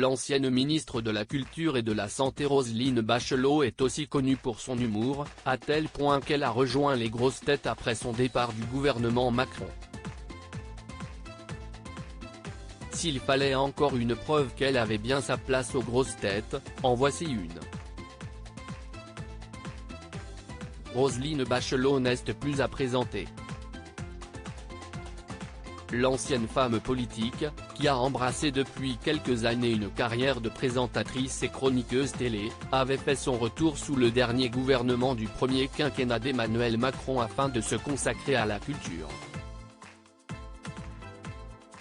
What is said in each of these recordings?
L'ancienne ministre de la Culture et de la Santé Roselyne Bachelot est aussi connue pour son humour, à tel point qu'elle a rejoint les grosses têtes après son départ du gouvernement Macron. S'il fallait encore une preuve qu'elle avait bien sa place aux grosses têtes, en voici une. Roselyne Bachelot n'est plus à présenter. L'ancienne femme politique, qui a embrassé depuis quelques années une carrière de présentatrice et chroniqueuse télé, avait fait son retour sous le dernier gouvernement du premier quinquennat d'Emmanuel Macron afin de se consacrer à la culture.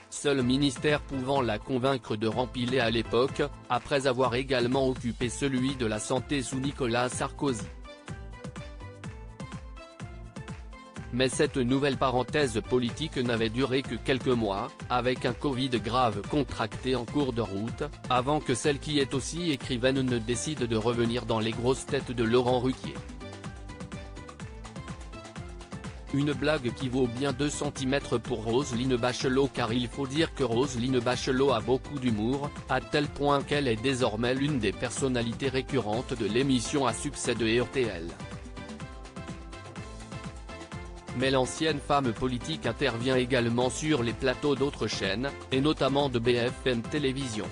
Seul ministère pouvant la convaincre de rempiler à l'époque, après avoir également occupé celui de la santé sous Nicolas Sarkozy. Mais cette nouvelle parenthèse politique n'avait duré que quelques mois, avec un Covid grave contracté en cours de route, avant que celle qui est aussi écrivaine ne décide de revenir dans les grosses têtes de Laurent Ruquier. Une blague qui vaut bien 2 cm pour Roselyne Bachelot, car il faut dire que Roselyne Bachelot a beaucoup d'humour, à tel point qu'elle est désormais l'une des personnalités récurrentes de l'émission à succès de RTL. Mais l'ancienne femme politique intervient également sur les plateaux d'autres chaînes, et notamment de BFM Télévision.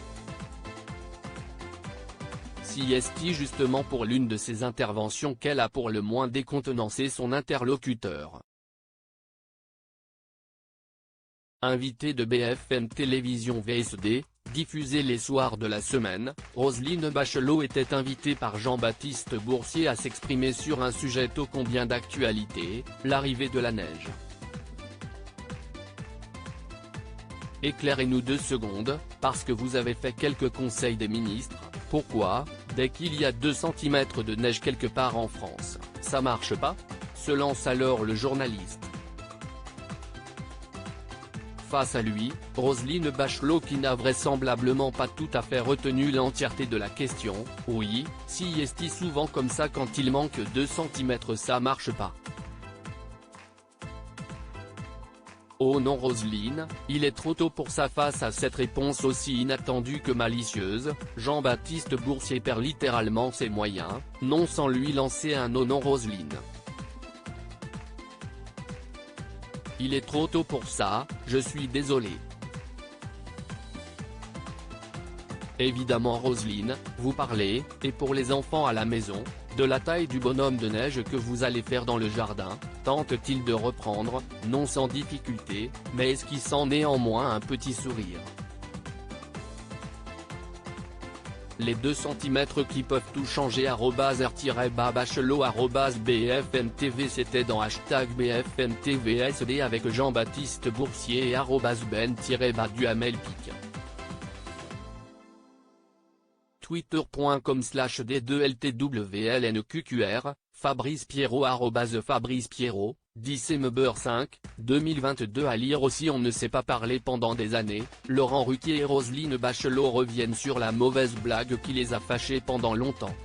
Si est-il justement pour l'une de ces interventions qu'elle a pour le moins décontenancé son interlocuteur. Invitée de BFM Télévision VSD, diffusée les soirs de la semaine, Roselyne Bachelot était invitée par Jean-Baptiste Boursier à s'exprimer sur un sujet ô combien d'actualité, l'arrivée de la neige. Éclairez-nous 2 secondes, parce que vous avez fait quelques conseils des ministres, pourquoi, dès qu'il y a 2 cm de neige quelque part en France, ça marche pas ? Se lance alors le journaliste. Face à lui, Roselyne Bachelot qui n'a vraisemblablement pas tout à fait retenu l'entièreté de la question, oui, si est-il souvent comme ça quand il manque 2 cm ça marche pas. Oh non Roselyne, il est trop tôt pour ça. Face à cette réponse aussi inattendue que malicieuse, Jean-Baptiste Boursier perd littéralement ses moyens, non sans lui lancer un oh non Roselyne. Il est trop tôt pour ça, je suis désolé. Évidemment Roselyne, vous parlez, et pour les enfants à la maison, de la taille du bonhomme de neige que vous allez faire dans le jardin, tente-t-il de reprendre, non sans difficulté, mais esquissant néanmoins un petit sourire. Les 2 cm qui peuvent tout changer @r-bachelot @BFM-TV. C'était dans #BFM-TVSD avec Jean-Baptiste Boursier et @ben-duhamel-pic. Twitter.com/D2LTWLNQQR, Fabrice Pierrot @Fabrice Pierrot, 10 2022. À lire aussi On ne s'est pas parlé pendant des années, Laurent Ruquier et Roselyne Bachelot reviennent sur la mauvaise blague qui les a fâchés pendant longtemps.